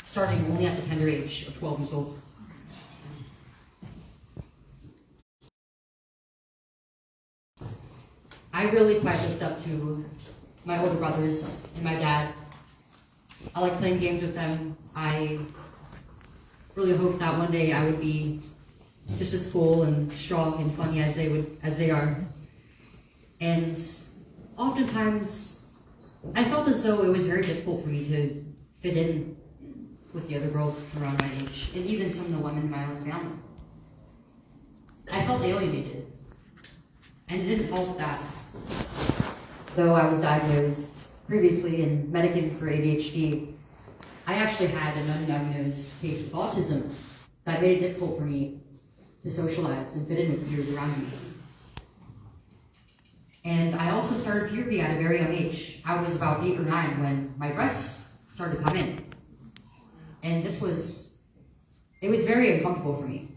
starting only at the tender age of 12 years old. I really quite looked up to my older brothers and my dad. I like playing games with them. I really hoped that one day I would be just as cool and strong and funny as they are. And oftentimes, I felt as though it was very difficult for me to fit in with the other girls around my age, and even some of the women in my own family. I felt alienated. And it didn't help that, though I was diagnosed previously and medicated for ADHD, I actually had an undiagnosed case of autism that made it difficult for me to socialize and fit in with the peers around me. And I also started puberty at a very young age. I was about 8 or 9 when my breasts started to come in. And it was very uncomfortable for me.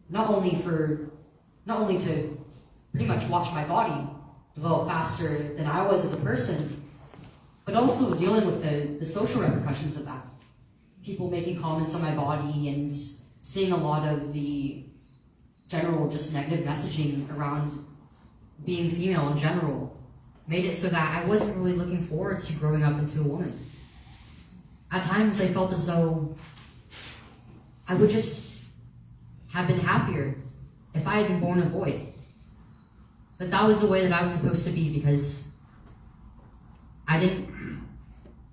Not only to pretty much watch my body develop faster than I was as a person, but also dealing with the social repercussions of that. People making comments on my body and seeing a lot of the general just negative messaging around being female in general made it so that I wasn't really looking forward to growing up into a woman. At times I felt as though I would just have been happier if I had been born a boy. But that was the way that I was supposed to be, because I didn't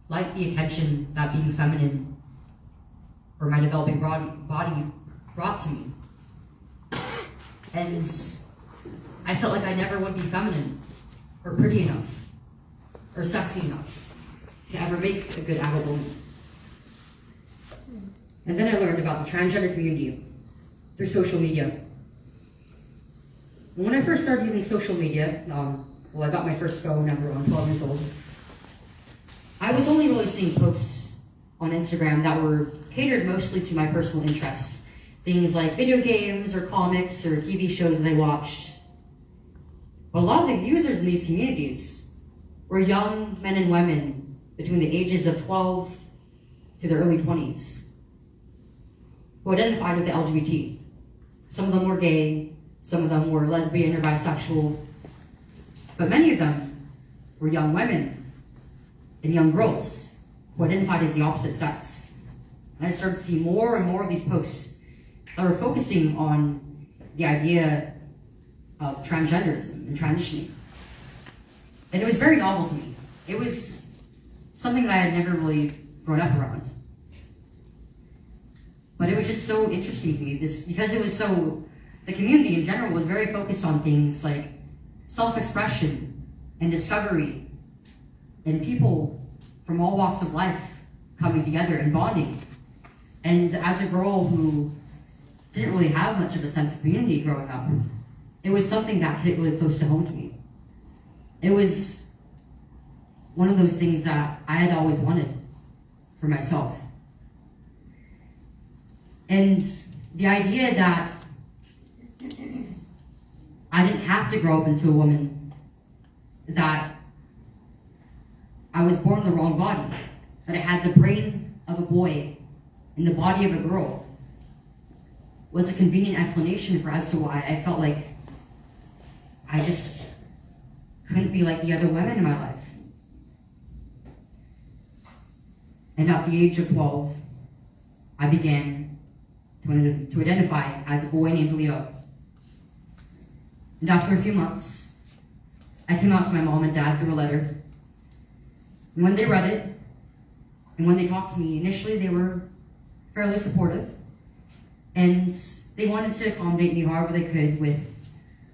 like the attention that being feminine or my developing body brought to me. And I felt like I never would be feminine or pretty enough or sexy enough to ever make a good adult woman. And then I learned about the transgender community through social media. And when I first started using social media, I got my first phone number when 12 years old, I was only really seeing posts on Instagram that were catered mostly to my personal interests. Things like video games or comics or TV shows that I watched. But a lot of the users in these communities were young men and women between the ages of 12 to their early 20s who identified with the LGBT. Some of them were gay, some of them were lesbian or bisexual, but many of them were young women and young girls who identified as the opposite sex. And I started to see more and more of these posts that were focusing on the idea of transgenderism and transitioning. And it was very novel to me. It was something that I had never really grown up around. But it was just so interesting to me, because it was the community in general was very focused on things like self-expression and discovery, and people from all walks of life coming together and bonding. And as a girl who didn't really have much of a sense of community growing up, it was something that hit really close to home to me. It was one of those things that I had always wanted for myself. And the idea that I didn't have to grow up into a woman, that I was born in the wrong body, that I had the brain of a boy and the body of a girl, was a convenient explanation as to why I felt like I just couldn't be like the other women in my life. And at the age of 12, I began to identify as a boy named Leo. And after a few months, I came out to my mom and dad through a letter. And when they read it, and when they talked to me, initially they were fairly supportive. And they wanted to accommodate me however they could with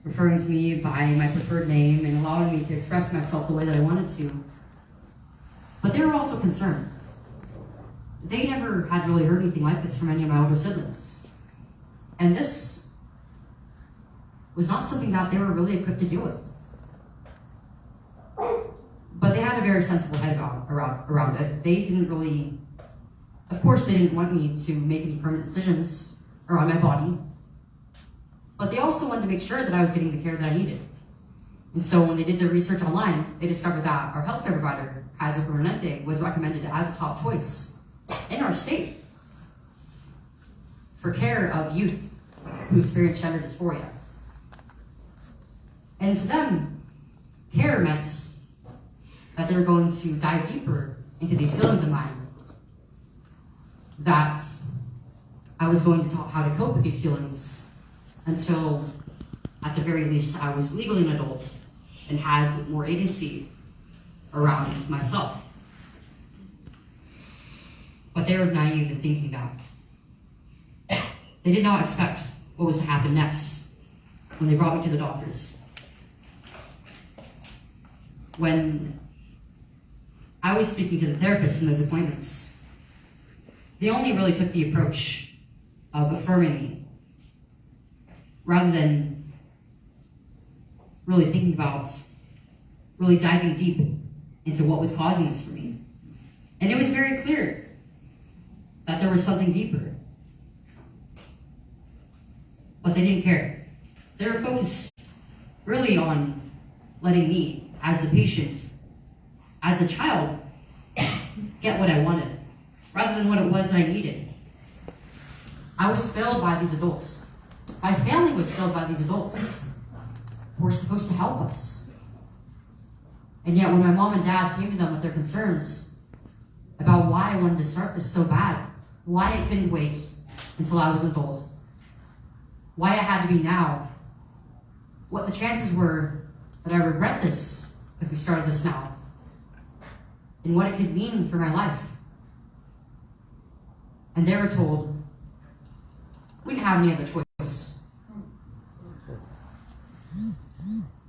referring to me by my preferred name and allowing me to express myself the way that I wanted to. But they were also concerned. They never had really heard anything like this from any of my older siblings. And this was not something that they were really equipped to deal with. But they had a very sensible head around it. They didn't really, of course they didn't want me to make any permanent decisions around my body, but they also wanted to make sure that I was getting the care that I needed. And so when they did their research online, they discovered that our healthcare provider, Kaiser Permanente, was recommended as a top choice in our state for care of youth who experience gender dysphoria. And to them, care meant that they were going to dive deeper into these feelings of mine, that I was going to taught how to cope with these feelings until, at the very least, I was legally an adult and had more agency around myself. But they were naive in thinking that. They did not expect what was to happen next when they brought me to the doctors. When I was speaking to the therapist in those appointments, they only really took the approach of affirming me rather than really thinking about, really diving deep into what was causing this for me. And it was very clear that there was something deeper. But they didn't care. They were focused really on letting me, as the patient, as the child, get what I wanted, rather than what it was that I needed. I was failed by these adults. My family was failed by these adults who were supposed to help us. And yet when my mom and dad came to them with their concerns about why I wanted to start this so bad, why I couldn't wait until I was an adult, why it had to be now, what the chances were that I regret this if we started this now, and what it could mean for my life. And they were told, we didn't have any other choice.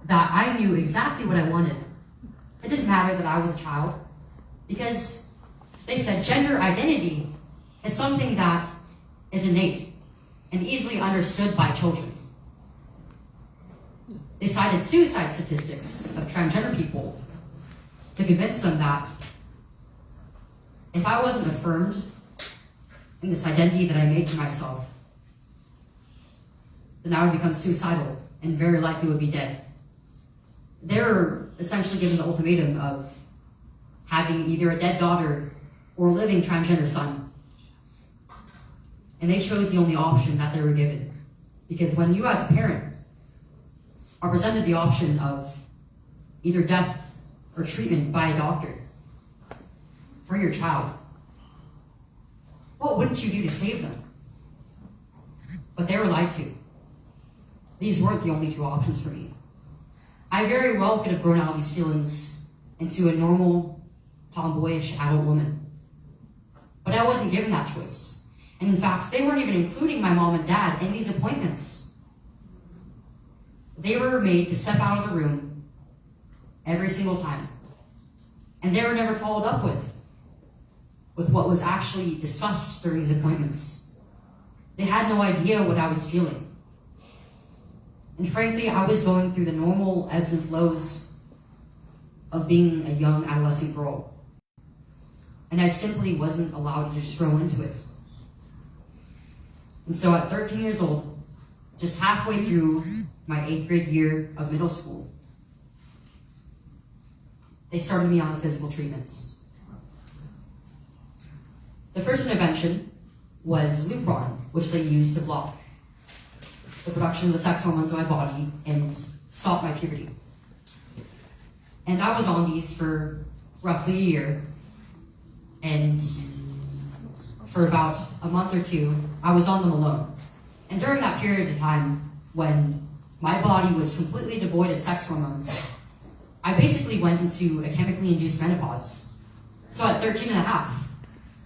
That I knew exactly what I wanted. It didn't matter that I was a child, because they said gender identity is something that is innate and easily understood by children. They cited suicide statistics of transgender people to convince them that if I wasn't affirmed in this identity that I made for myself, then I would become suicidal and very likely would be dead. They were essentially given the ultimatum of having either a dead daughter or a living transgender son. And they chose the only option that they were given. Because when you as a parent are presented the option of either death or treatment by a doctor for your child, what wouldn't you do to save them? But they were lied to. These weren't the only two options for me. I very well could have grown out of these feelings into a normal, tomboyish adult woman. But I wasn't given that choice. And in fact, they weren't even including my mom and dad in these appointments. They were made to step out of the room every single time. And they were never followed up with what was actually discussed during these appointments. They had no idea what I was feeling. And frankly, I was going through the normal ebbs and flows of being a young adolescent girl. And I simply wasn't allowed to just grow into it. And so at 13 years old, just halfway through my 8th grade year of middle school, they started me on the physical treatments. The first intervention was Lupron, which they used to block the production of the sex hormones in my body and stop my puberty. And I was on these for roughly a year, and for about a month or two, I was on them alone. And during that period of time, when my body was completely devoid of sex hormones, I basically went into a chemically induced menopause. So at 13 and a half,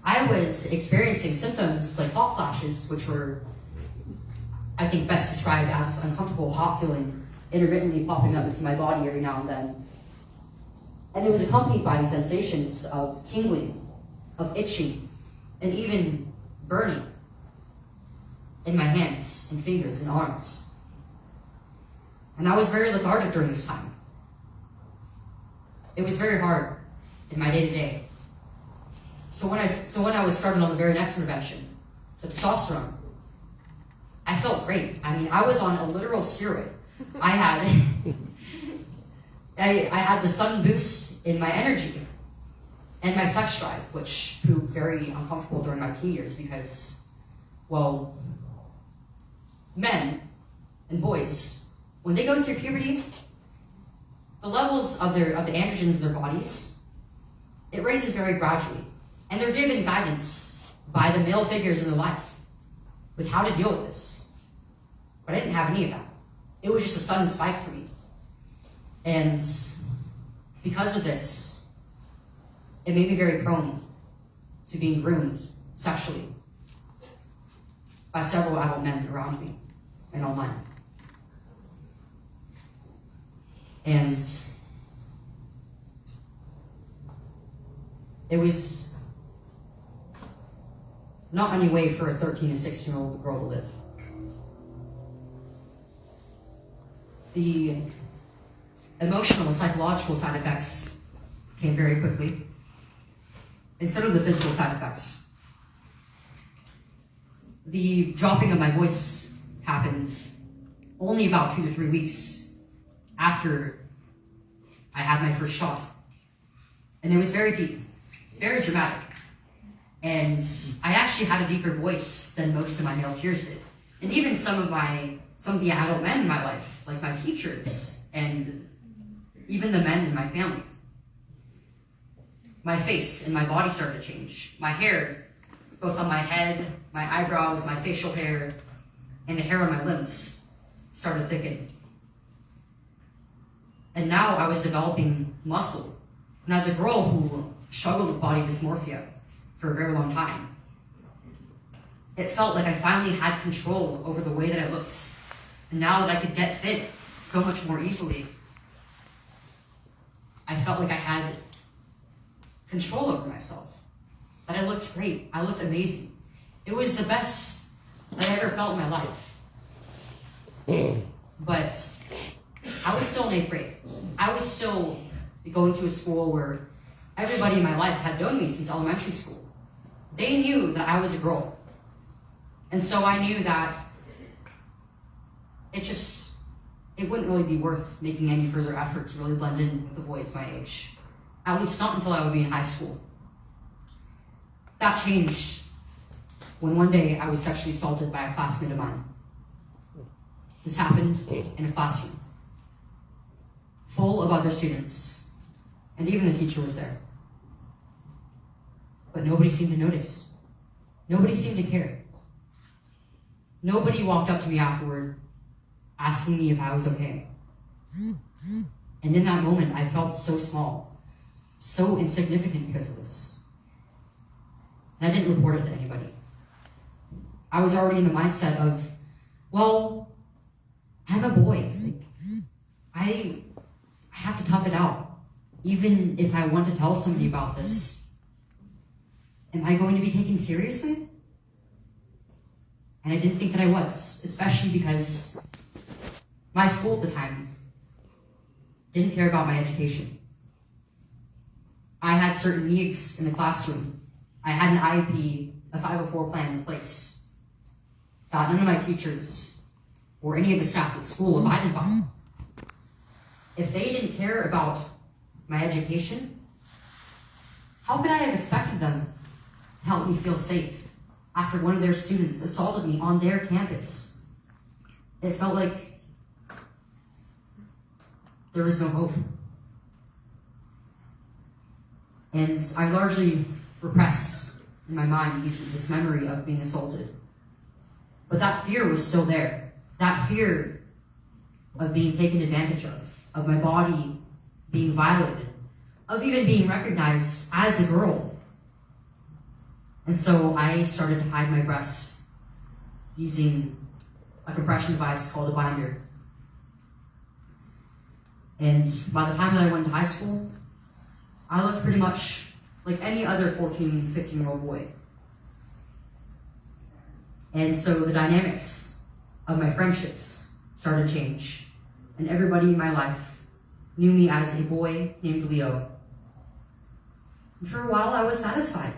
I was experiencing symptoms like hot flashes, which were, I think, best described as this uncomfortable hot feeling intermittently popping up into my body every now and then. And it was accompanied by these sensations of tingling, of itching, and even burning in my hands and fingers and arms. And I was very lethargic during this time. It was very hard in my day-to-day. So when I was started on the very next intervention, the testosterone, I felt great. I mean, I was on a literal steroid. I had the sun boost in my energy. and my sex drive, which proved very uncomfortable during my teen years because, well, men and boys, when they go through puberty, the levels of the androgens in their bodies, it raises very gradually. And they're given guidance by the male figures in their life with how to deal with this. But I didn't have any of that. It was just a sudden spike for me. And because of this, it made me very prone to being groomed sexually by several adult men around me and online. And it was not any way for a 13 to 16-year-old girl to live. The emotional and psychological side effects came very quickly, instead of the physical side effects. The dropping of my voice happened only about 2 to 3 weeks after I had my first shot. And it was very deep, very dramatic. And I actually had a deeper voice than most of my male peers did. And even some of the adult men in my life, like my teachers, and even the men in my family. My face and my body started to change. My hair, both on my head, my eyebrows, my facial hair, and the hair on my limbs started to thicken. And now I was developing muscle. And as a girl who struggled with body dysmorphia for a very long time, it felt like I finally had control over the way that I looked. And now that I could get fit so much more easily, I felt like I had control over myself. That I looked great. I looked amazing. It was the best that I ever felt in my life. But I was still in 8th grade. I was still going to a school where everybody in my life had known me since elementary school. They knew that I was a girl. And so I knew that it wouldn't really be worth making any further effort to really blend in with the boys my age. At least not until I would be in high school. That changed when one day I was sexually assaulted by a classmate of mine. This happened in a classroom full of other students, and even the teacher was there. But nobody seemed to notice. Nobody seemed to care. Nobody walked up to me afterward asking me if I was okay. And in that moment, I felt so small, so insignificant because of this. And I didn't report it to anybody. I was already in the mindset of, well, I'm a boy. I have to tough it out. Even if I want to tell somebody about this, am I going to be taken seriously? And I didn't think that I was, especially because my school at the time didn't care about my education. I had certain needs in the classroom. I had an IEP, a 504 plan in place that none of my teachers or any of the staff at school abided by. If they didn't care about my education, how could I have expected them to help me feel safe after one of their students assaulted me on their campus? It felt like there was no hope. And I largely repressed in my mind this memory of being assaulted. But that fear was still there. That fear of being taken advantage of my body being violated, of even being recognized as a girl. And so I started to hide my breasts using a compression device called a binder. And by the time that I went to high school, I looked pretty much like any other 14, 15-year-old boy. And so the dynamics of my friendships started to change. And everybody in my life knew me as a boy named Leo. And for a while, I was satisfied.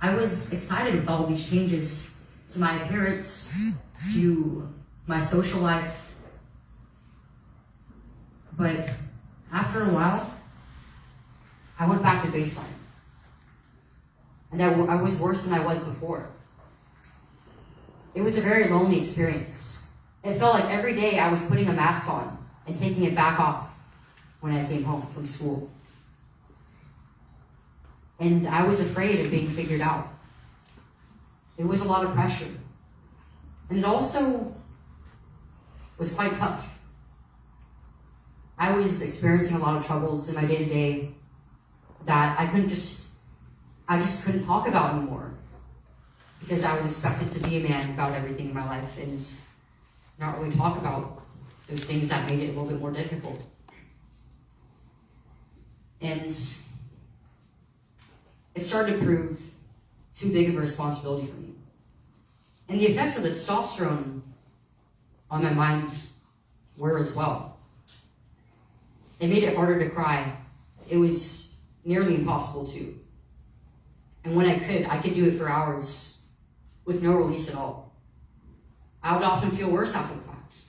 I was excited with all these changes to my appearance, to my social life. But after a while, I went back to baseline. And I was worse than I was before. It was a very lonely experience. It felt like every day I was putting a mask on and taking it back off when I came home from school. And I was afraid of being figured out. It was a lot of pressure. And it also was quite tough. I was experiencing a lot of troubles in my day-to-day that I just couldn't talk about anymore, because I was expected to be a man about everything in my life and not really talk about those things that made it a little bit more difficult. And it started to prove too big of a responsibility for me. And the effects of the testosterone on my mind were as well. It made it harder to cry. It was nearly impossible to. And when I could do it for hours with no release at all. I would often feel worse after the fact.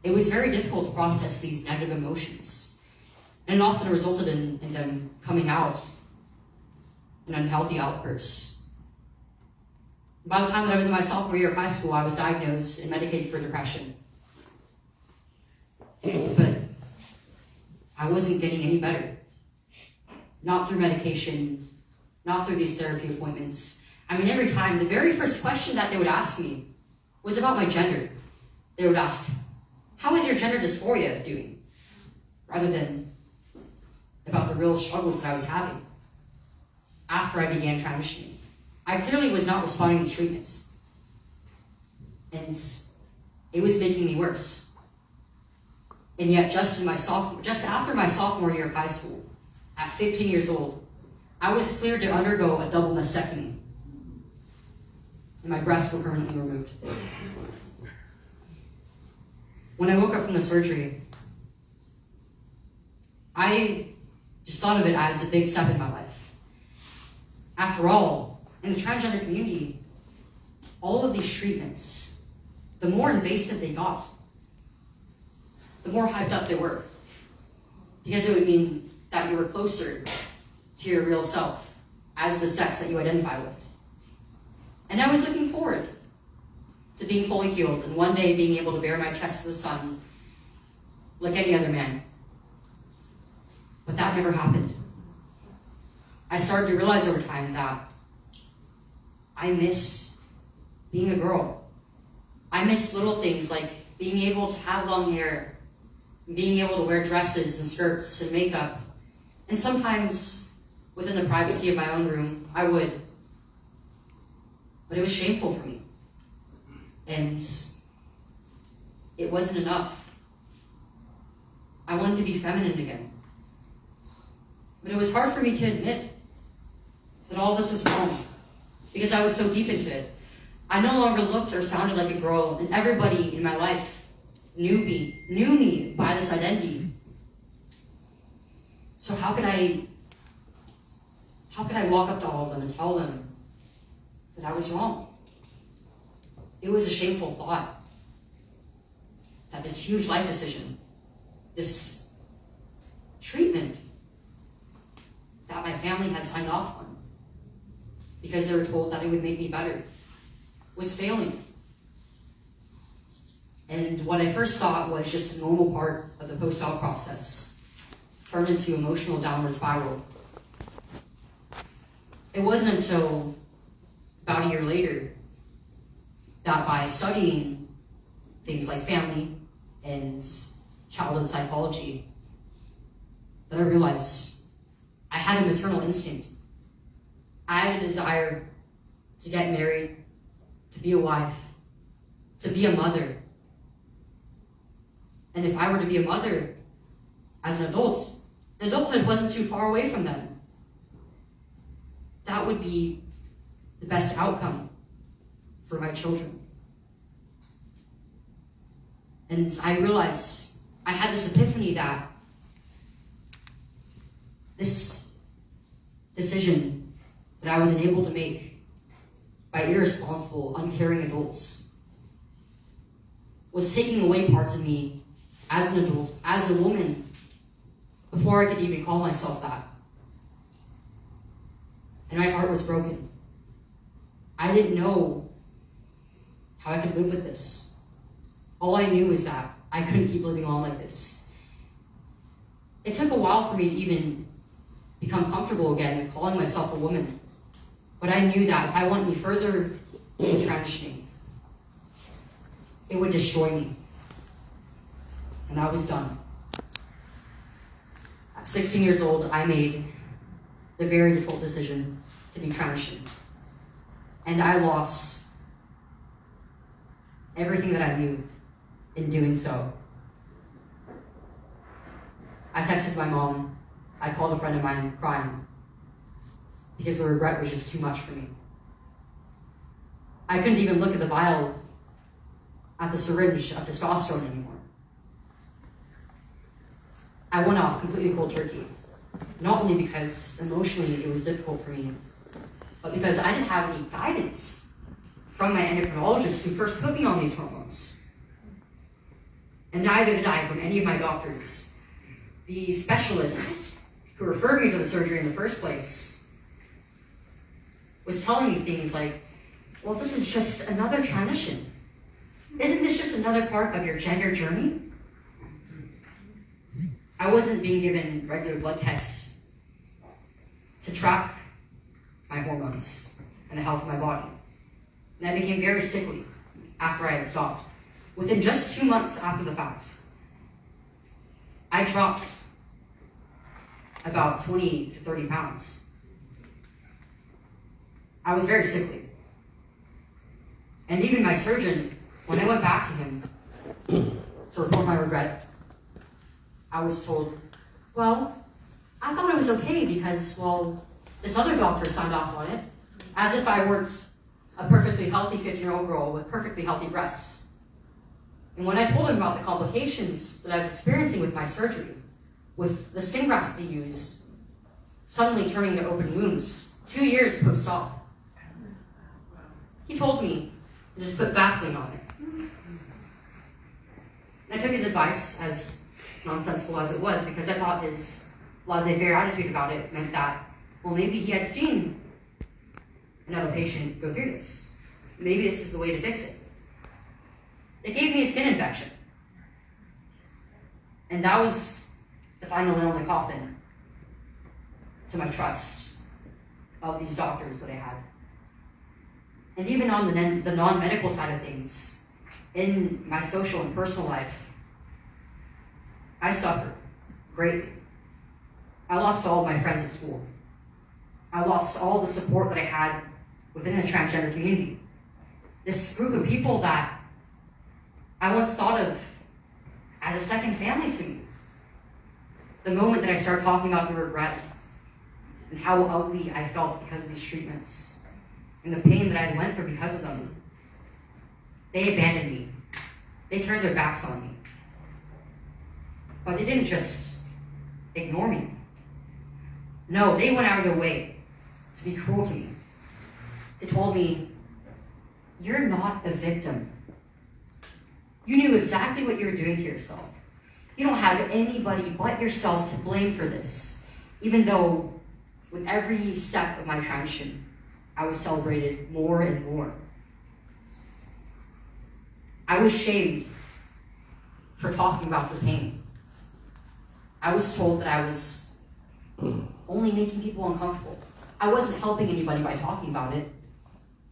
It was very difficult to process these negative emotions. And it often resulted in them coming out in unhealthy outbursts. By the time that I was in my sophomore year of high school, I was diagnosed and medicated for depression. But I wasn't getting any better. Not through medication, not through these therapy appointments. I mean, every time, the very first question that they would ask me was about my gender. They would ask, how is your gender dysphoria doing? Rather than about the real struggles that I was having after I began transitioning. I clearly was not responding to treatment. And it was making me worse. And yet, just after my sophomore year of high school, at 15 years old, I was cleared to undergo a double mastectomy. And my breasts were permanently removed. When I woke up from the surgery, I just thought of it as a big step in my life. After all, in the transgender community, all of these treatments, the more invasive they got, the more hyped up they were. Because it would mean that you were closer to your real self as the sex that you identify with. And I was looking forward to being fully healed and one day being able to bare my chest to the sun like any other man. But that never happened. I started to realize over time that I missed being a girl. I missed little things like being able to have long hair, being able to wear dresses and skirts and makeup. And sometimes, within the privacy of my own room, I would. But it was shameful for me. And it wasn't enough. I wanted to be feminine again. But it was hard for me to admit that all this was wrong, because I was so deep into it. I no longer looked or sounded like a girl, and everybody in my life knew me by this identity. So how could I walk up to all of them and tell them that I was wrong? It was a shameful thought that this huge life decision, this treatment that my family had signed off on because they were told that it would make me better, was failing. And what I first thought was just a normal part of the post-op process turned into emotional downward spiral. It wasn't until about a year later that by studying things like family and childhood psychology that I realized I had a maternal instinct. I had a desire to get married, to be a wife, to be a mother. And if I were to be a mother as an adulthood wasn't too far away from them. That would be the best outcome for my children. And I realized, I had this epiphany that this decision that I was unable to make by irresponsible, uncaring adults was taking away parts of me as an adult, as a woman, before I could even call myself that. and my heart was broken. I didn't know how I could live with this. All I knew is that I couldn't keep living on like this. It took a while for me to even become comfortable again with calling myself a woman. But I knew that if I went any further in transitioning, it would destroy me. And I was done. At 16 years old, I made the very difficult decision to detransition. And I lost everything that I knew in doing so. I texted my mom. I called a friend of mine crying because the regret was just too much for me. I couldn't even look at the vial at the syringe of testosterone anymore. I went off completely cold turkey. Not only because emotionally it was difficult for me, but because I didn't have any guidance from my endocrinologist who first put me on these hormones. And neither did I from any of my doctors. The specialist who referred me to the surgery in the first place was telling me things like, well, this is just another transition. Isn't this just another part of your gender journey? I wasn't being given regular blood tests to track my hormones and the health of my body. And I became very sickly after I had stopped. Within just 2 months after the fact, I dropped about 20 to 30 pounds. I was very sickly. And even my surgeon, when I went back to him to report my regret, I was told, well, I thought it was okay because, well, this other doctor signed off on it, as if I weren't a perfectly healthy 15-year-old girl with perfectly healthy breasts. And when I told him about the complications that I was experiencing with my surgery, with the skin grafts that they use suddenly turning to open wounds 2 years post-op, he told me to just put Vaseline on it. And I took his advice, as nonsensical as it was, because I thought his laissez-faire attitude about it meant that, well, maybe he had seen another patient go through this. Maybe this is the way to fix it. They gave me a skin infection. And that was the final nail in the coffin to my trust of these doctors that I had. And even on the non-medical side of things, in my social and personal life, I suffered greatly. I lost all of my friends at school. I lost all the support that I had within the transgender community. This group of people that I once thought of as a second family to me. The moment that I started talking about the regret and how ugly I felt because of these treatments and the pain that I went through because of them, they abandoned me. They turned their backs on me. But they didn't just ignore me. No, they went out of their way to be cruel to me. They told me, you're not a victim. You knew exactly what you were doing to yourself. You don't have anybody but yourself to blame for this, even though with every step of my transition, I was celebrated more and more. I was shamed for talking about the pain. I was told that I was only making people uncomfortable. I wasn't helping anybody by talking about it.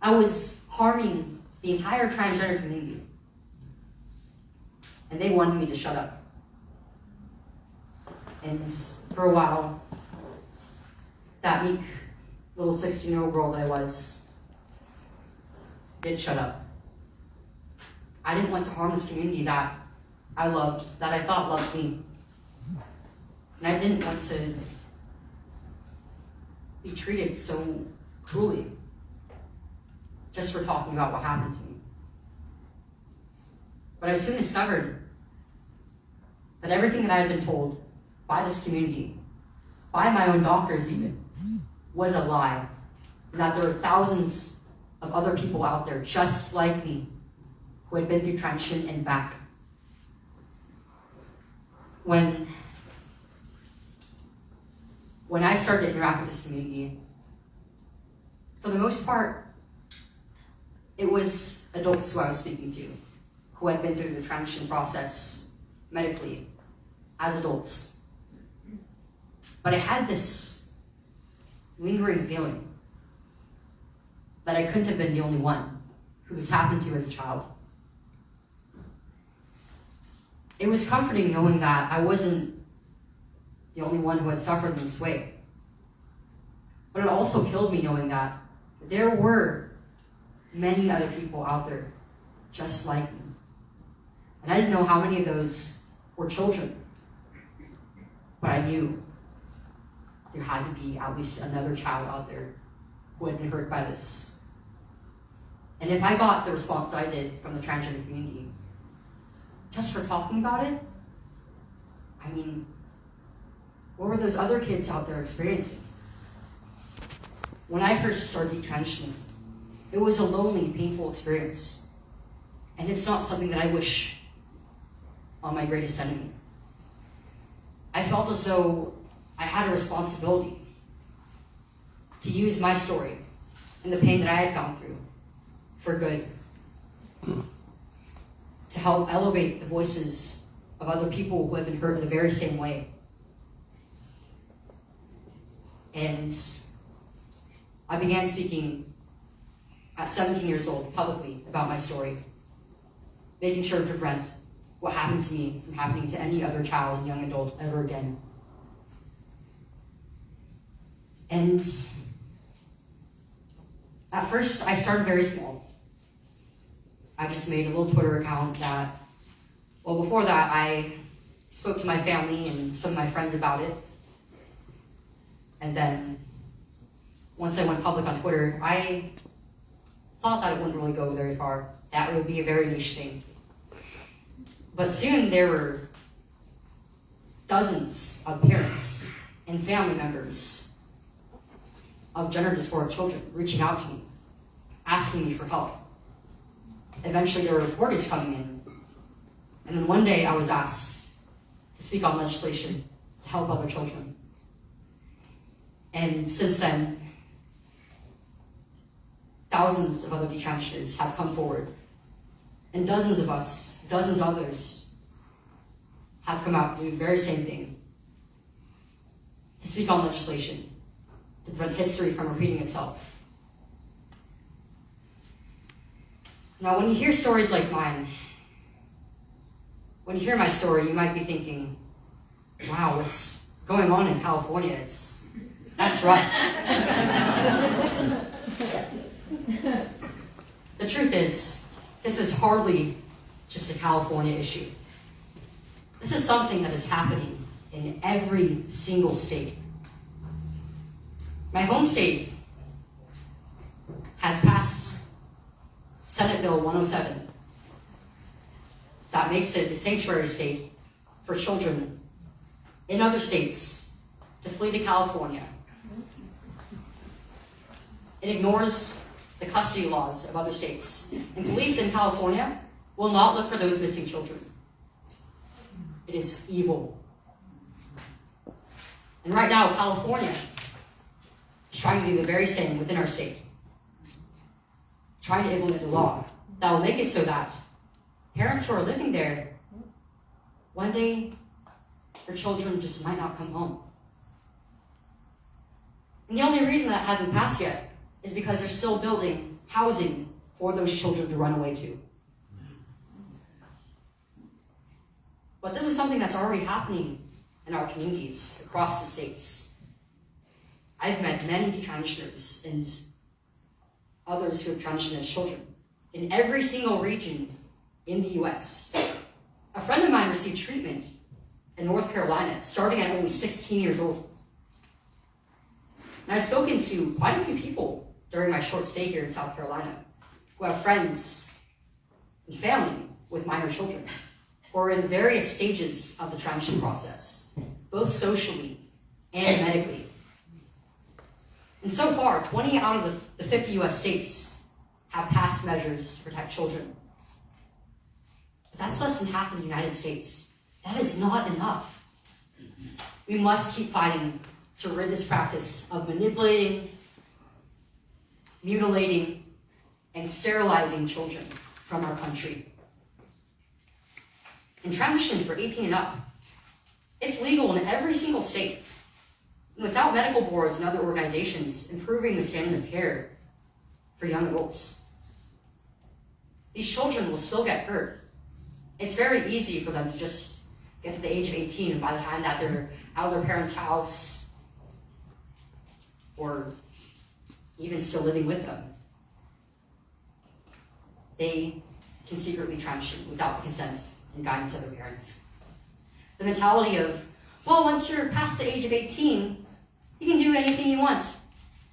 I was harming the entire transgender community. And they wanted me to shut up. And for a while, that meek little 16-year-old girl that I was did shut up. I didn't want to harm this community that I loved, that I thought loved me. And I didn't want to be treated so cruelly just for talking about what happened to me. But I soon discovered that everything that I had been told by this community, by my own doctors even, was a lie. And that there were thousands of other people out there just like me who had been through transition and back. When I started to interact with this community, for the most part, it was adults who I was speaking to, who had been through the transition process medically as adults. But I had this lingering feeling that I couldn't have been the only one who this happened to as a child. It was comforting knowing that I wasn't the only one who had suffered in this way. But it also killed me knowing that there were many other people out there just like me. And I didn't know how many of those were children. But I knew there had to be at least another child out there who had been hurt by this. And if I got the response that I did from the transgender community, just for talking about it, I mean, what were those other kids out there experiencing? When I first started detransitioning, it was a lonely, painful experience. And it's not something that I wish on my greatest enemy. I felt as though I had a responsibility to use my story and the pain that I had gone through for good, to help elevate the voices of other people who have been hurt in the very same way. And I began speaking at 17 years old publicly about my story, making sure to prevent what happened to me from happening to any other child and young adult ever again. And at first, I started very small. I just made a little Twitter account that, well, before that, I spoke to my family and some of my friends about it. And then, once I went public on Twitter, I thought that it wouldn't really go very far. That would be a very niche thing. But soon there were dozens of parents and family members of gender dysphoric children reaching out to me, asking me for help. Eventually there were reporters coming in. And then one day I was asked to speak on legislation to help other children. And since then, thousands of other detransitioners have come forward. And dozens of us, dozens of others, have come out to do the very same thing. To speak on legislation, to prevent history from repeating itself. Now, when you hear stories like mine, when you hear my story, you might be thinking, wow, what's going on in California? That's rough. The truth is, this is hardly just a California issue. This is something that is happening in every single state. My home state has passed Senate Bill 107 that makes it a sanctuary state for children in other states to flee to California. It ignores the custody laws of other states. And police in California will not look for those missing children. It is evil. And right now, California is trying to do the very same within our state. Trying to implement a law that will make it so that parents who are living there, one day, their children just might not come home. And the only reason that hasn't passed yet is because they're still building housing for those children to run away to. But this is something that's already happening in our communities across the states. I've met many detransitioners and others who have transitioned as children in every single region in the US. A friend of mine received treatment in North Carolina starting at only 16 years old. And I've spoken to quite a few people during my short stay here in South Carolina who have friends and family with minor children who are in various stages of the transition process, both socially and medically. And so far, 20 out of the 50 US states have passed measures to protect children. But that's less than half of the United States. That is not enough. We must keep fighting to rid this practice of manipulating mutilating, and sterilizing children from our country. And transition for 18 and up, it's legal in every single state. And without medical boards and other organizations improving the standard of care for young adults, these children will still get hurt. It's very easy for them to just get to the age of 18, and by the time that they're out of their parents' house, or even still living with them, they can secretly transition without the consent and guidance of their parents. The mentality of, well, once you're past the age of 18, you can do anything you want,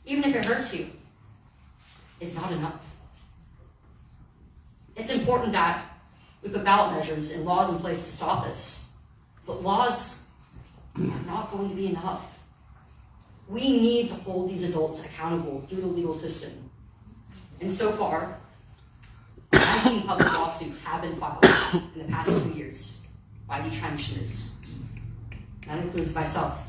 even if it hurts you, is not enough. It's important that we put ballot measures and laws in place to stop this, but laws are not going to be enough. We need to hold these adults accountable through the legal system. And so far, 19 public lawsuits have been filed in the past 2 years by detransitioners. That includes myself.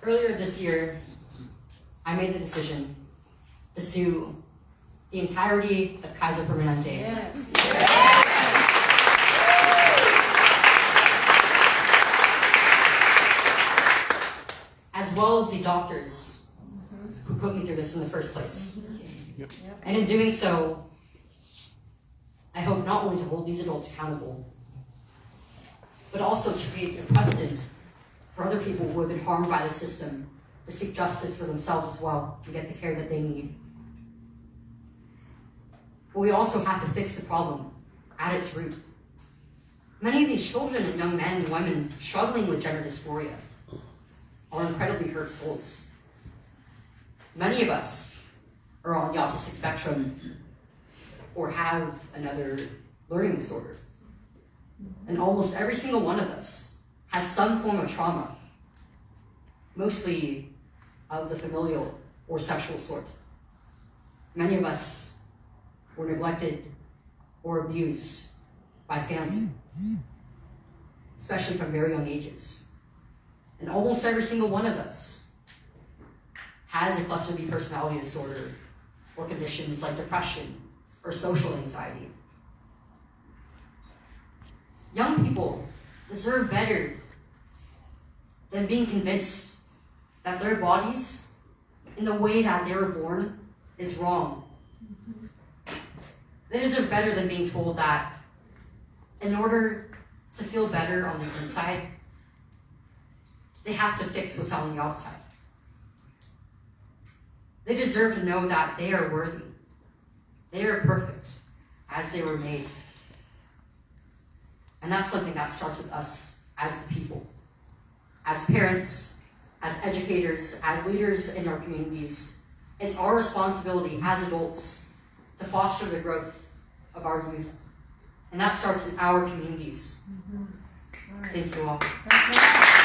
Earlier this year, I made the decision to sue the entirety of Kaiser Permanente. Yes. As well as the doctors who put me through this in the first place. Yep. And in doing so, I hope not only to hold these adults accountable, but also to create a precedent for other people who have been harmed by the system to seek justice for themselves as well and get the care that they need. But we also have to fix the problem at its root. Many of these children and young men and women struggling with gender dysphoria are incredibly hurt souls. Many of us are on the autistic spectrum or have another learning disorder. And almost every single one of us has some form of trauma, mostly of the familial or sexual sort. Many of us were neglected or abused by family, especially from very young ages. And almost every single one of us has a cluster B personality disorder or conditions like depression or social anxiety. Young people deserve better than being convinced that their bodies and the way that they were born is wrong. They deserve better than being told that in order to feel better on the inside, they have to fix what's on the outside. They deserve to know that they are worthy. They are perfect as they were made. And that's something that starts with us as the people, as parents, as educators, as leaders in our communities. It's our responsibility as adults to foster the growth of our youth. And that starts in our communities. Right. Thank you all. Thank you.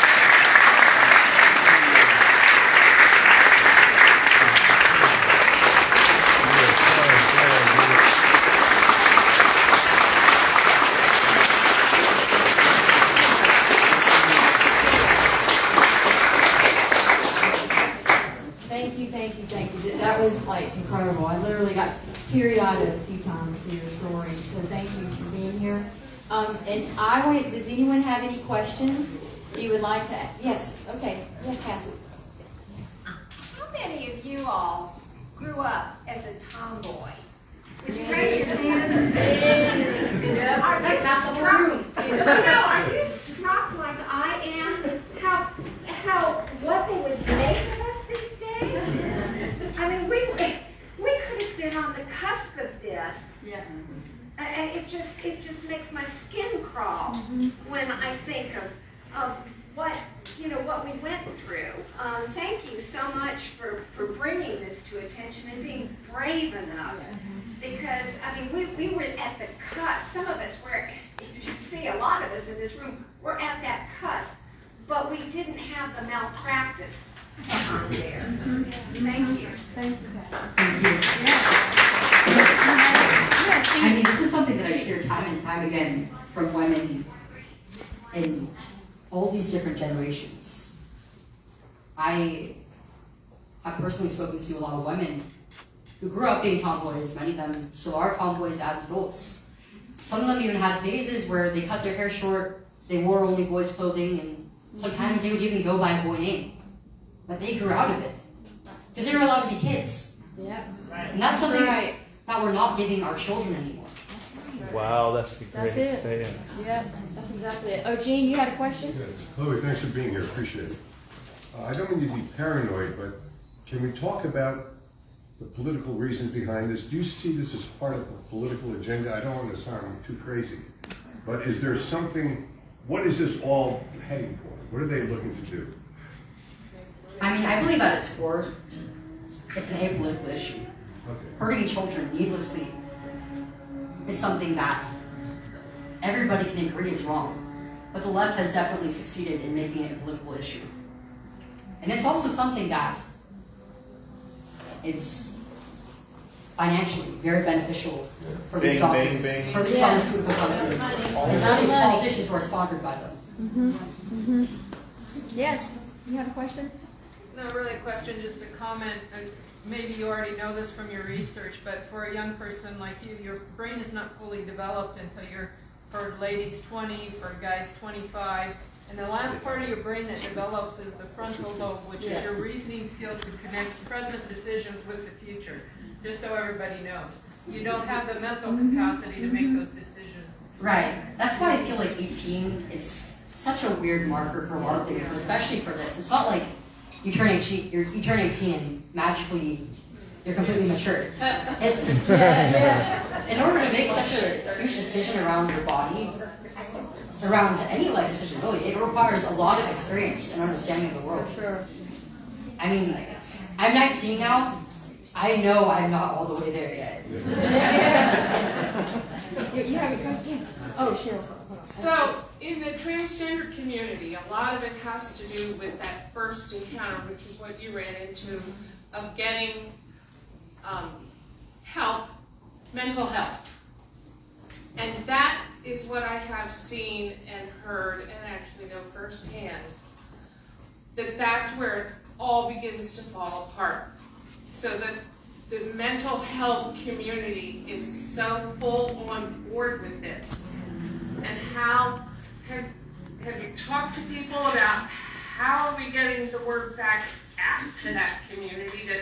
That was like incredible. I literally got teary-eyed a few times through your story. So thank you for being here. And does anyone have any questions you would like to ask? Yes. Okay. Yes, Cassie. How many of you all grew up as a tomboy? Would you raise your hands? Are you struck like I am? How what they would make of us these days? I mean, we could have been on the cusp of this. Yeah. And it just makes my skin crawl when I think of what we went through. Thank you so much for bringing this to attention and being brave enough. Because I mean, we were at the cusp. Some of us were. You should see a lot of us in this room. We're at that cusp, but we didn't have the malpractice on there. Thank you. Thank you, Cassie. Thank you. Yes. I mean, this is something that I hear time and time again from women in all these different generations. I have personally spoken to a lot of women who grew up being tomboys. Many of them still are tomboys as adults. Some of them even had phases where they cut their hair short, they wore only boys' clothing, and sometimes they would even go by a boy name. But they grew out of it because they were allowed to be kids. Yep. And that's something Right. that we're not giving our children anymore. Wow, that's a That's great it. saying. Yep, that's exactly it. Oh, Jean, you had a question? Yes. Chloe, thanks for being here, appreciate it. I don't mean to be paranoid, but can we talk about the political reasons behind this? Do you see this as part of a political agenda? I don't want to sound too crazy, but is there something, what is this all heading for? What are they looking to do? I mean, I believe at its core, it's an apolitical issue. Okay. Hurting children needlessly is something that everybody can agree is wrong. But the left has definitely succeeded in making it a political issue. And it's also something that is financially very beneficial for these Bing, doctors, bing, bing. for these Yeah. pharmaceutical companies, and for Money. these politicians who are sponsored by them. Yes, you have a question? Not really a question, just a comment. Maybe you already know this from your research, but for a young person like you, your brain is not fully developed until you're, for ladies 20, for guys 25. And the last part of your brain that develops is the frontal lobe, which is your reasoning skill to connect present decisions with the future, just so everybody knows. You don't have the mental capacity to make those decisions. Right. That's why I feel like 18 is such a weird marker for a lot of things, but especially for this. It's not like you turn 18 and magically you're completely mature. It's in order to make such a huge decision around your body, around any life decision really, it requires a lot of experience and understanding of the world. Sure. I mean, I'm 19 now. I know I'm not all the way there yet. You have a question? Yes. Oh, Cheryl, sorry. Hold on. So, in the transgender community, a lot of it has to do with that first encounter, which is what you ran into, of getting help, mental health. And that is what I have seen and heard and actually know firsthand, that that's where it all begins to fall apart. So that the mental health community is so full on board with this. And how have you talked to people about how are we getting the word back out to that community that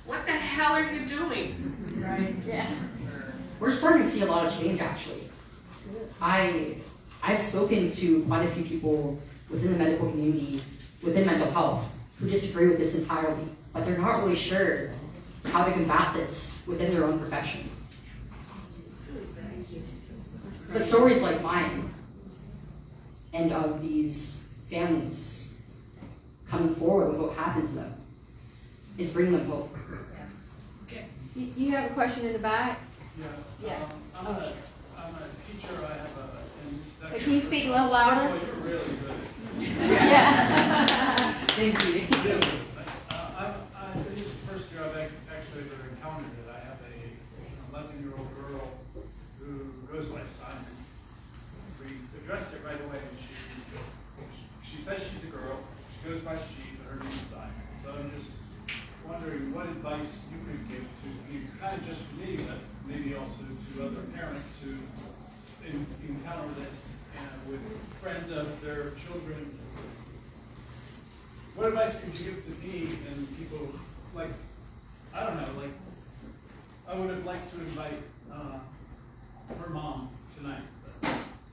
what the hell are you doing? Right. Yeah. We're starting to see a lot of change actually. I've spoken to quite a few people within the medical community, within mental health, who disagree with this entirely, but they're not really sure how to combat this within their own profession. But stories like mine and of these families coming forward with what happened to them is bringing them hope. You have a question in the back? Yeah. I'm a teacher, I have a... Can you speak a little louder? First of all, you're really good. Yeah. Thank you. This is the first year I've actually ever encountered it. I have a 11-year-old girl who goes by Simon. We addressed it right away, and she says she's a girl. She goes by she, but her name is Simon. So I'm just wondering what advice you could give to me. It's kind of just for me, but maybe also to other parents who encounter this with friends of their children. What advice could you give to me and people like, I don't know, like, I would have liked to invite her mom tonight,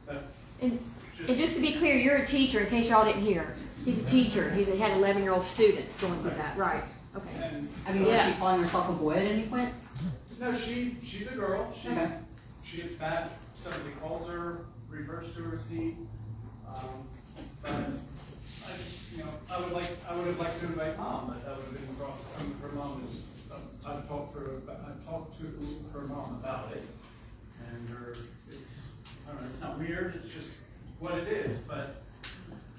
but And just to be clear, you're a teacher, in case y'all didn't hear. He's a teacher. He had an 11-year-old student going through that. Right. Okay. and I mean, was she calling herself a boy at any point? no, she's a girl. Okay. She gets mad. Somebody calls her, refers to her as he. But I just, I would have liked to invite mom, but that would have been across. Her mom is. I've talked to her mom about it, and it's. I don't know. It's not weird. It's just what it is. But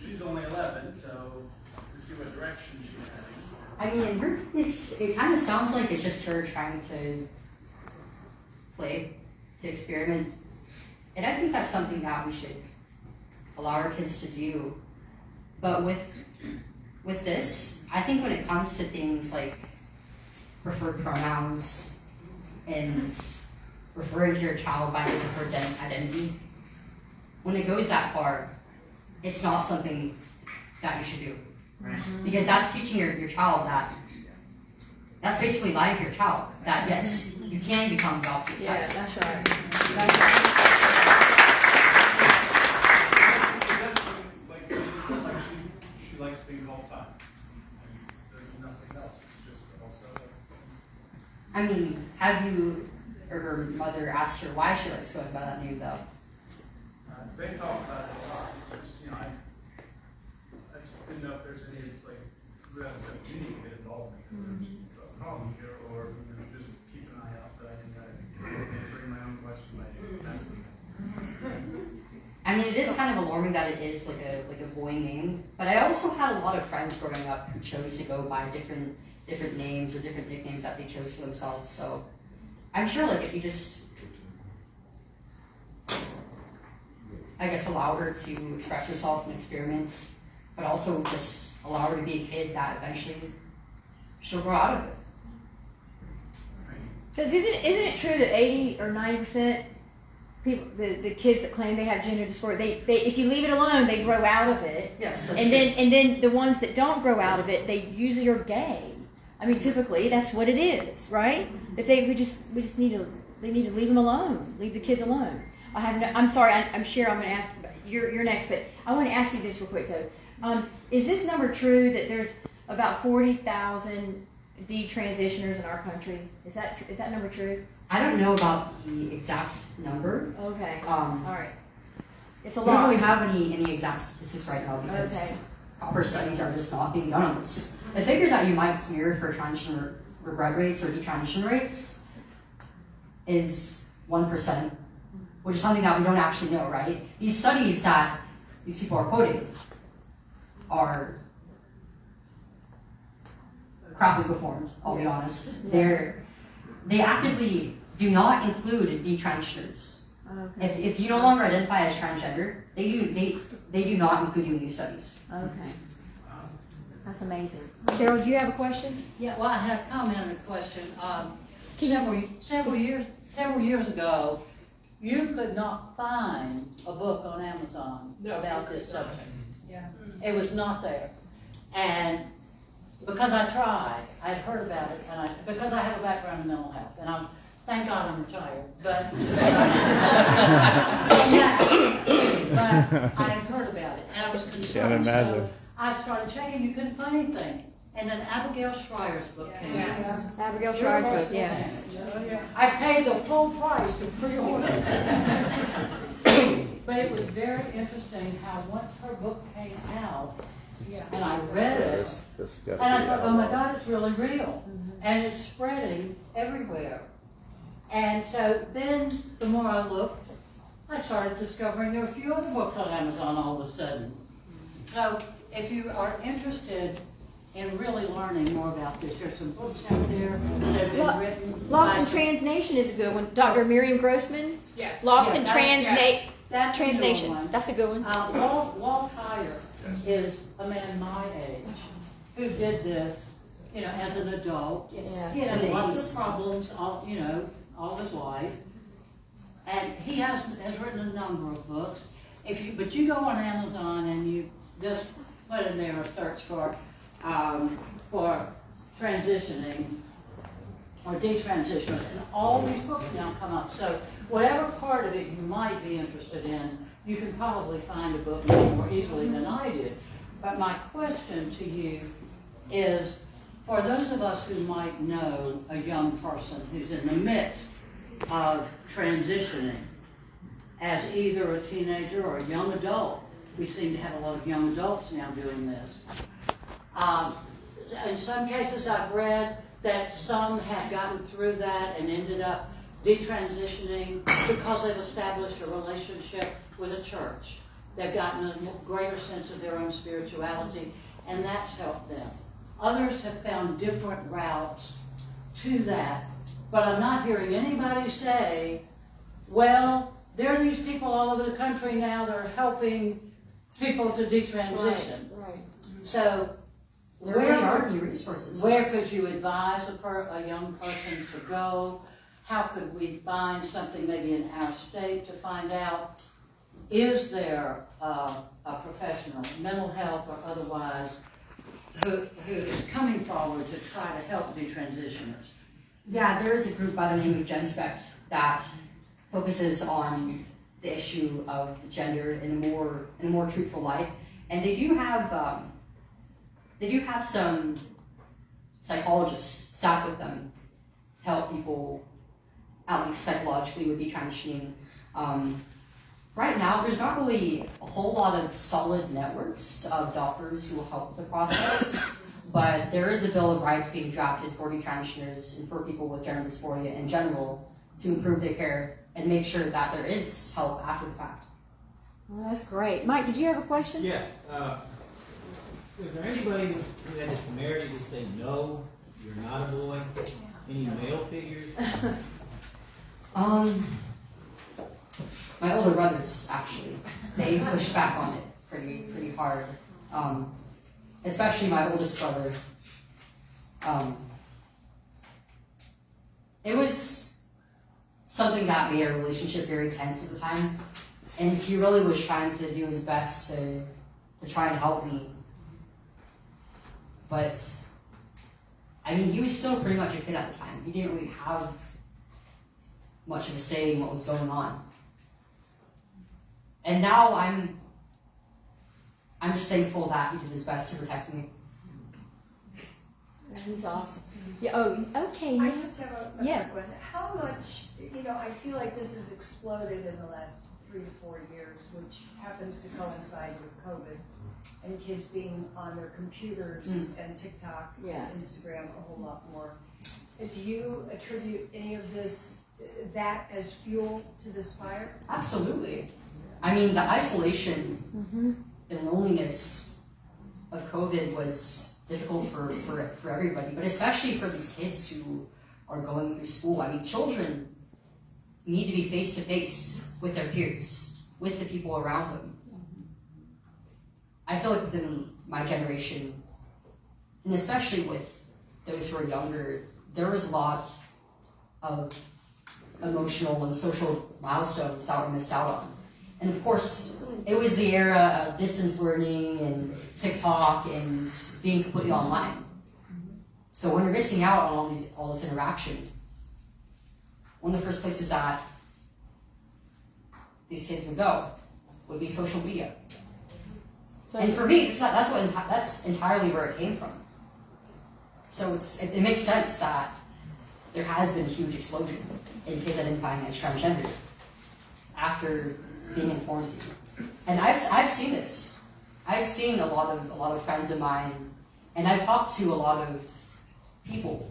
she's only 11, so we see what direction she's heading. I mean, in her case, it kind of sounds like it's just her trying to play to experiment. And I think that's something that we should allow our kids to do. But with this, I think when it comes to things like preferred pronouns and referring to your child by their preferred identity, when it goes that far, it's not something that you should do. Because that's teaching your child that's basically lying to your child, that yes, you can become the opposite Yeah, sex. that's right. Like, it's just like she likes being called son. And there's nothing else, it's just also. I mean, have you or her mother asked her why she likes going by that name though? They talk about it a lot, just, you know, I just didn't know if there's any, like, who hasn't said we need to get involved because there's a problem here, or, you know, just keep an eye out, but I didn't answering my own question by asking. I mean, it is kind of alarming that it is like a boy name, but I also had a lot of friends growing up who chose to go by different names or different nicknames that they chose for themselves. So I'm sure, like, if you just, I guess, allow her to express herself and experiment, but also just allow her to be a kid that eventually she'll grow out of it. Because isn't it true that 80 or 90% people, the kids that claim they have gender dysphoria, they if you leave it alone, they grow out of it. Yes, that's And true. then the ones that don't grow out of it, they usually are gay. I mean, typically that's what it is, right? If we just need to leave them alone, leave the kids alone. I'm sorry, I'm sure I'm going to ask you're next, but I want to ask you this real quick though. Is this number true that there's about 40,000 detransitioners in our country? Is that number true? I don't know about the exact number. Okay. All right. It's a We don't lot. really have any exact statistics right now because Okay. proper studies are just not being done on this. The figure that you might hear for transition regret rates or detransition rates is 1%, which is something that we don't actually know, right? These studies that these people are quoting are crappily performed, I'll be honest. They actively do not include detransitioners. Okay. If you no longer identify as transgender, they do not include you in these studies. Okay. That's amazing. Cheryl, do you have a question? Yeah, well, I had a comment and a question. Several years ago, you could not find a book on Amazon about this subject. Yeah. It was not there. And because I tried, I'd heard about it, and because I have a background in mental health, and thank God I'm retired, but yeah, but I had heard about it, and I was concerned. imagine. So I started checking, you couldn't find anything. And then Abigail Schreier's book came out. Yes. Abigail Schreier's book, yeah. I paid the full price to pre-order it. But it was very interesting how once her book came out, and I read it, This got and I to thought, be oh my God, it's really real. And it's spreading everywhere. And so then, the more I looked, I started discovering there were a few other books on Amazon all of a sudden. So if you are interested in really learning more about this, there's some books out there that have been written. Lost in by- Transnation is a good one. Dr. Miriam Grossman. Yes. Lost Yeah, in that's the newer Transnation. one. That's a good one. Walt Heyer is a man my age who did this, as an adult. Yeah. He had lots of problems, all his life. And he has written a number of books. But you go on Amazon and you just put in there a search for transitioning or detransitioners, and all these books now come up. So whatever part of it you might be interested in, you can probably find a book much more easily than I did. But my question to you is, for those of us who might know a young person who's in the midst of transitioning as either a teenager or a young adult, we seem to have a lot of young adults now doing this. In some cases I've read that some have gotten through that and ended up detransitioning because they've established a relationship with a church. They've gotten a greater sense of their own spirituality, and that's helped them. Others have found different routes to that, but I'm not hearing anybody say Well, there are these people all over the country now that are helping people to detransition. Right. So There really aren't any resources. for where us. could you advise a young person to go? How could we find something maybe in our state to find out, is there a professional, mental health or otherwise, who is coming forward to try to help detransitioners? Yeah, there is a group by the name of GenSpect that focuses on the issue of gender in a more truthful light, and they do have some psychologists staff with them help people at least psychologically with detransitioning. Right now, there's not really a whole lot of solid networks of doctors who will help with the process, but there is a Bill of Rights being drafted for detransitioners and for people with gender dysphoria in general to improve their care and make sure that there is help after the fact. Well, that's great. Mike, did you have a question? Yes. Is there anybody that is married to say, no, you're not a boy? Any male figures? My older brothers, actually, they pushed back on it pretty hard. Especially my oldest brother. It was something that made our relationship very tense at the time, and he really was trying to do his best to try and help me. But, I mean, he was still pretty much a kid at the time. He didn't really have much of a say in what was going on. And now I'm just thankful that he did his best to protect me. He's awesome. Yeah, oh, okay. I Now. just have a Yeah. quick one. How much, I feel like this has exploded in the last 3 to 4 years, which happens to coincide with COVID, and kids being on their computers and TikTok Yeah. and Instagram a whole lot more. Do you attribute any of that as fuel to this fire? Absolutely. I mean, the isolation and loneliness of COVID was difficult for everybody, but especially for these kids who are going through school. I mean, children need to be face to face with their peers, with the people around them. I feel like within my generation, and especially with those who are younger, there was a lot of emotional and social milestones that were missed out on. And of course, it was the era of distance learning and TikTok and being completely online. So when you're missing out on all this interaction, one of the first places that these kids would go would be social media. So, And for me, that's entirely where it came from. So it makes sense that there has been a huge explosion in kids identifying as transgender after being in quarantine. And I've seen this. I've seen a lot of friends of mine, and I've talked to a lot of people,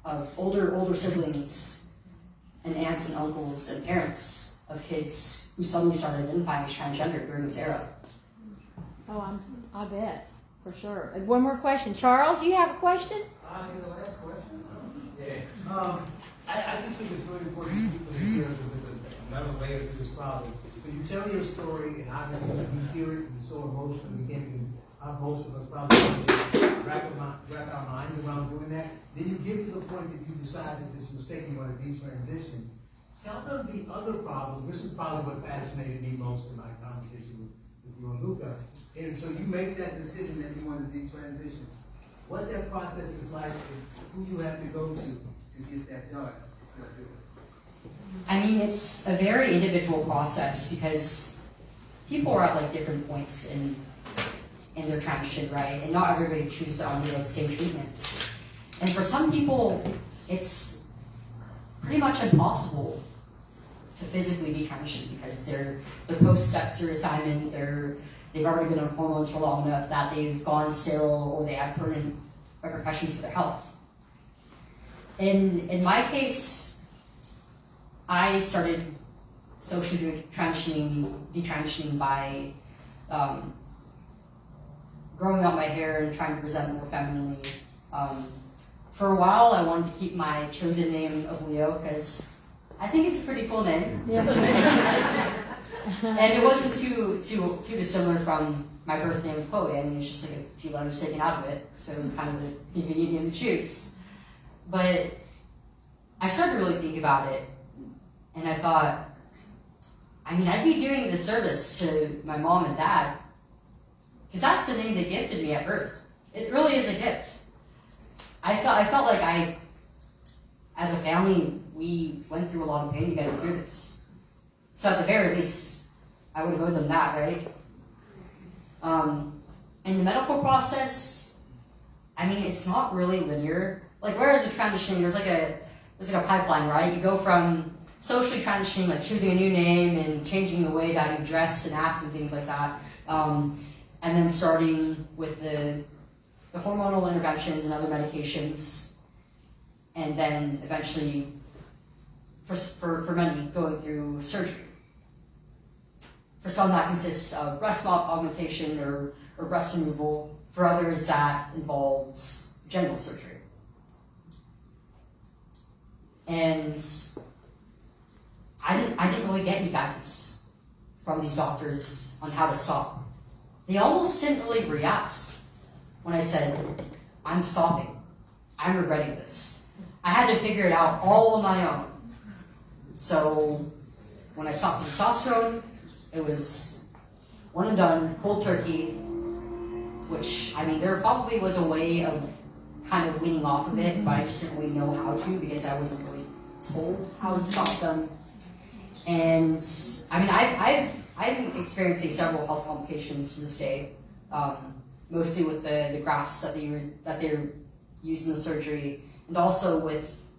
of older siblings, and aunts and uncles and parents of kids who suddenly started identifying as transgender during this era. oh, I bet, for sure. One more question. Charles, do you have a question? The last question? Yeah. I just think it's really important for people to hear another layer to this problem. So you tell your story, and obviously we hear it, and it's so emotional, we can't even, most of us probably wrap our minds around doing that. Then you get to the point that you decide that this mistake you want to detransition. Tell them the other problem. This is probably what fascinated me most in my conversation with you and Luca. And so you make that decision that you want to detransition. What that process is like, and who you have to go to get that done. I mean, it's a very individual process because people are at like different points in their transition, right? And not everybody chooses to undergo the same treatments. And for some people, it's pretty much impossible to physically detransition because they're post-step reassignment, they've already been on hormones for long enough that they've gone sterile or they have permanent repercussions for their health. In my case, I started social detransitioning by growing out my hair and trying to present more femininely. For a while, I wanted to keep my chosen name of Leo because I think it's a pretty cool name. Yeah. And it wasn't too dissimilar from my birth name of Chloe. I mean, it's just like a few letters taken out of it, so it was kind of a convenient name to choose. But I started to really think about it, and I thought, I mean, I'd be doing a disservice to my mom and dad, because that's the name they gifted me at birth. It really is a gift. I felt like as a family, we went through a lot of pain together through this. So at the very least, I would have owed them that, right? In the medical process, I mean, it's not really linear. Like, whereas with transitioning, there's like a pipeline, right? You go from socially transitioning, like choosing a new name and changing the way that you dress and act and things like that, and then starting with the hormonal interventions and other medications, and then eventually, for many, going through surgery. For some, that consists of breast augmentation or breast removal. For others, that involves genital surgery. And I didn't really get any guidance from these doctors on how to stop. They almost didn't really react when I said, I'm stopping. I'm regretting this. I had to figure it out all on my own. So when I stopped testosterone, it was one and done, cold turkey, which, I mean, there probably was a way of kind of weaning off of it, but I just didn't really know how to because I wasn't really told how to stop them. And I mean, I'm experiencing several health complications to this day, mostly with the grafts that they're using in the surgery, and also with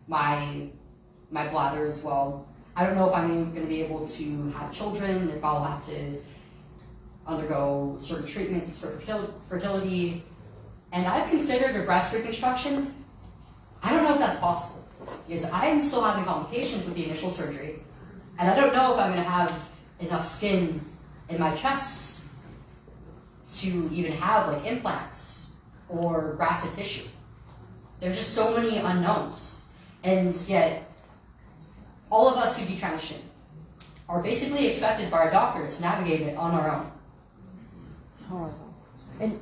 my bladder as well. I don't know if I'm even going to be able to have children, if I'll have to undergo certain treatments for fertility. And I've considered a breast reconstruction. I don't know if that's possible, because I'm still having complications with the initial surgery, and I don't know if I'm going to have enough skin in my chest to even have like implants or grafted tissue. There's just so many unknowns, and yet all of us who detransition are basically expected by our doctors to navigate it on our own. It's horrible. And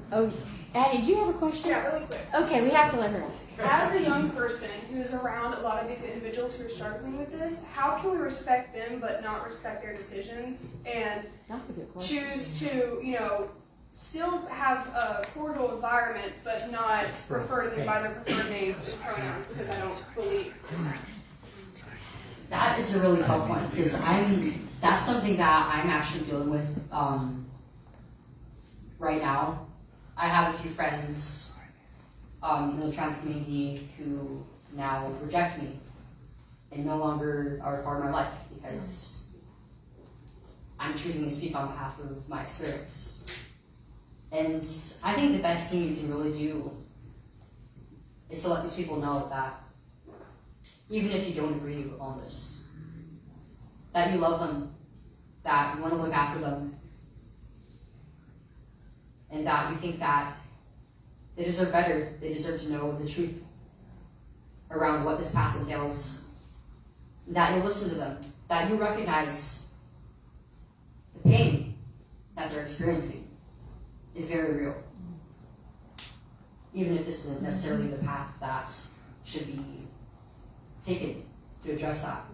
Addie, did you have a question? Yeah, really quick. Okay, we have to let her ask. As a young person who's around a lot of these individuals who are struggling with this, how can we respect them but not respect their decisions and That's a good question. choose to, still have a cordial environment but not refer to them by their preferred names and pronouns because I don't believe in that. That is a really tough one, because that's something that I'm actually dealing with right now. I have a few friends in the trans community who now reject me and no longer are a part of my life because I'm choosing to speak on behalf of my experience. And I think the best thing you can really do is to let these people know that even if you don't agree on this, that you love them, that you want to look after them, and that you think that they deserve better, they deserve to know the truth around what this path entails, that you listen to them, that you recognize the pain that they're experiencing is very real, even if this isn't necessarily the path that should be taken to address that.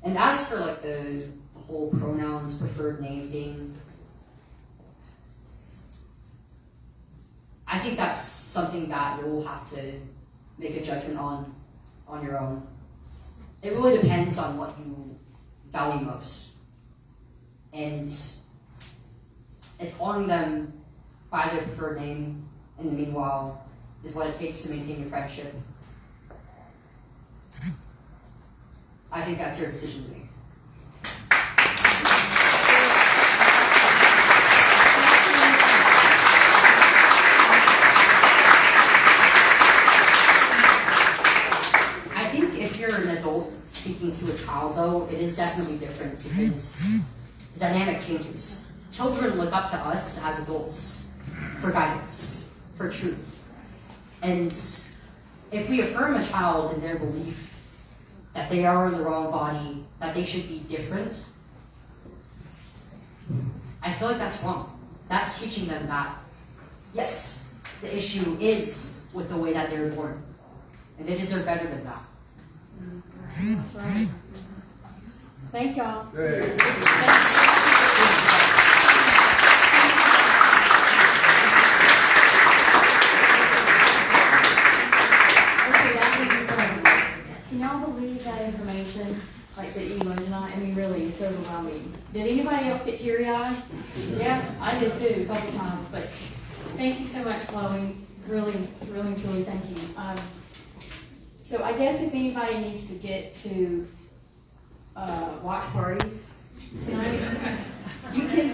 And as for like the whole pronouns, preferred name thing, I think that's something that you'll have to make a judgment on your own. It really depends on what you value most. And if calling them by their preferred name in the meanwhile is what it takes to maintain your friendship, I think that's your decision to make. I think if you're an adult speaking to a child, though, it is definitely different because the dynamic changes. Children look up to us as adults for guidance, for truth. And if we affirm a child in their belief that they are in the wrong body, that they should be different, I feel like that's wrong. That's teaching them that, yes, the issue is with the way that they were born, and they deserve better than that. That's right. Thank y'all. Hey. Okay, that was incredible. Can y'all believe that information, like that you learned tonight? I mean, really, it's overwhelming. Did anybody else get teary-eyed? Yeah, I did too, a couple times, but thank you so much, Chloe. Really, really, truly, thank you. So I guess if anybody needs to get to, watch parties tonight, you can